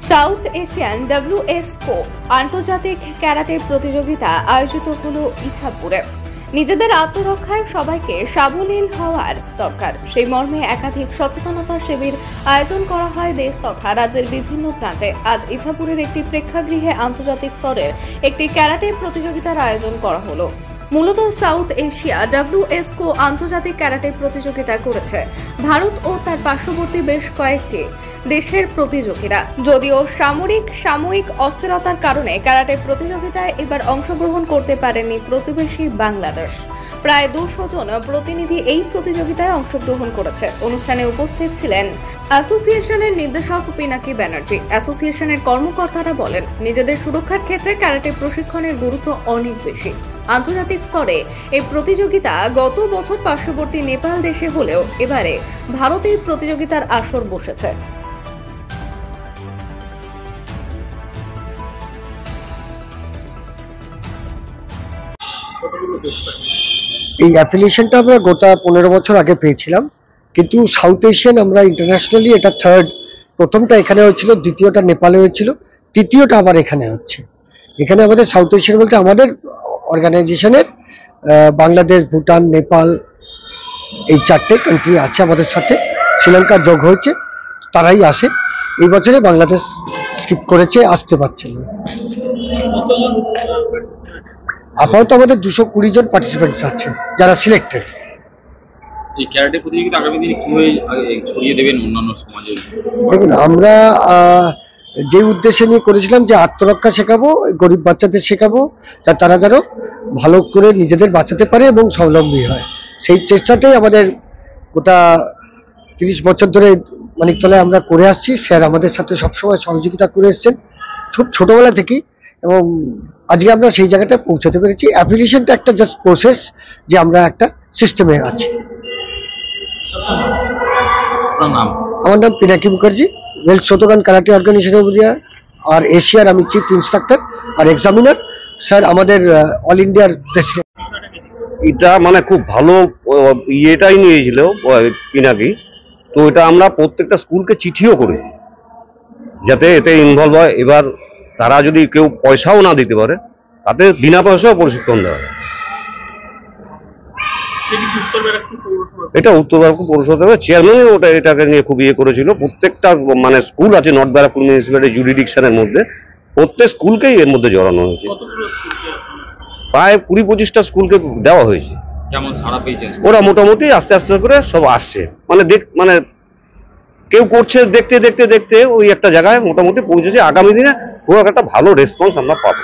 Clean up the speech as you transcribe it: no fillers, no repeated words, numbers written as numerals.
South Asian WSO আন্তর্জাতিক karate প্রতিযোগিতা আয়োজিত হলো ইছাপুরে। নিজেদের আত্মরক্ষায় সবাইকে সাবলীল হওয়ার দরকার, সেই মর্মে একাধিক সচেতনতা শিবির আয়োজন করা হয় দেশ তথা রাজ্যের বিভিন্ন প্রান্তে। আজ ইছাপুরের একটি প্রেক্ষাগৃহে আন্তর্জাতিক স্তরের একটি ক্যারাটে প্রতিযোগিতার আয়োজন করা হলো। মূলত সাউথ এশিয়া WSO আন্তর্জাতিক ক্যারাটে প্রতিযোগিতা করেছে ভারত ও তার পার্শ্ববর্তী বেশ কয়েকটি দেশের প্রতিযোগীরা। যদিও সাময়িক অস্থিরতার কারণে ক্যারাটে প্রতিযোগিতায় এবার অংশগ্রহণ করতে পারেনি প্রতিবেশী বাংলাদেশ। প্রায় 200 জন প্রতিনিধি এই প্রতিযোগিতায় অংশগ্রহণ করেছে। অনুষ্ঠানে উপস্থিত ছিলেন অ্যাসোসিয়েশনের নির্দেশক পিনাকি ব্যানার্জি। অ্যাসোসিয়েশনের কর্মকর্তারা বলেন, নিজেদের সুরক্ষার ক্ষেত্রে ক্যারাটে প্রশিক্ষণের গুরুত্ব অনেক বেশি। আন্তর্জাতিক স্তরে এই প্রতিযোগিতা গত বছর পার্শ্ববর্তী নেপাল দেশে হলেও এবারে ভারতের প্রতিযোগিতার আসর বসেছে। এই অ্যাফিলিয়েশনটা আমরা গোটা 15 বছর আগে পেয়েছিলাম, কিন্তু সাউথ এশিয়ান আমরা ইন্টারন্যাশনালি এটা থার্ড। প্রথমটা এখানে হয়েছিল, দ্বিতীয়টা নেপালে হয়েছিল, তৃতীয়টা আবার এখানে হচ্ছে। এখানে আমাদের সাউথ এশিয়ান বলতে আমাদের অর্গানাইজেশনের বাংলাদেশ, ভুটান, নেপাল এই 4টে কান্ট্রি আছে আমাদের সাথে। শ্রীলঙ্কা যোগ হয়েছে, তারাই আসে। এই বছরে বাংলাদেশ স্কিপ করেছে, আসতে পারছে না। আপাতত আমাদের 220 জন পার্টিসিপেন্টস আছে যারা সিলেক্টেড। এই ক্যারাটে প্রতিযোগিতা আগামী দিনে কিভাবে ছড়িয়ে দেবেন অন্যান্য সমাজে? দেখুন, আমরা যে উদ্দেশ্যে নিয়ে করেছিলাম যে আত্মরক্ষা শেখাবো, গরিব বাচ্চাদের শেখাবো, তারা যেন ভালো করে নিজেদের বাঁচাতে পারে এবং স্বাবলম্বী হয়, সেই চেষ্টাটাই আমাদের গোটা 30 বছর ধরে মানিকতলায় আমরা করে আসছি। স্যার আমাদের সাথে সবসময় সহযোগিতা করে এসছেন খুব ছোটবেলা থেকেই, এবং আজকে আমরা সেই জায়গাটা পৌঁছাতে পেরেছি। অ্যাপ্লিকেশনটা একটা জাস্ট প্রসেস, যে আমরা একটা সিস্টেমে আছি। আমার নাম Pinaki Mukherjee, Wales Shotokan karate organisation of India আর এশিয়ার আমি চিফ ইন্সট্রাক্টর আর এক্সামিনার। স্যার আমাদের অল ইন্ডিয়ার প্রেসিডেন্ট। এটা মানে খুব ভালো ইয়েটাই নিয়েছিল পিনাকি। তো এটা আমরা প্রত্যেকটা স্কুলকে চিঠিও করেছি যাতে এতে ইনভলভ হয়। এবার তারা যদি কেউ পয়সাও না দিতে পারে, তাতে বিনা পয়সাও প্রশিক্ষণ দেওয়া হয়। এটা উত্তর ব্যারাকপুর পৌরসভার চেয়ারম্যানই এটাকে নিয়ে খুব ইয়ে করেছিল। প্রত্যেকটা মানে স্কুল আছে নর্থ ব্যারাকপুর মিউনিসিপ্যালিটি জুরিডিকশনের মধ্যে, প্রত্যেক স্কুলকেই এর মধ্যে জড়ানো হয়েছে। প্রায় 20-25টা স্কুলকে দেওয়া হয়েছে। যেমন সারা পেয়েছেন ওরা মোটামুটি আস্তে আস্তে করে সব আসছে, মানে কেউ করছে, দেখতে দেখতে দেখতে ওই একটা জায়গায় মোটামুটি পৌঁছেছে। আগামী দিনে খুব একটা ভালো রেসপন্স আমরা পাবো।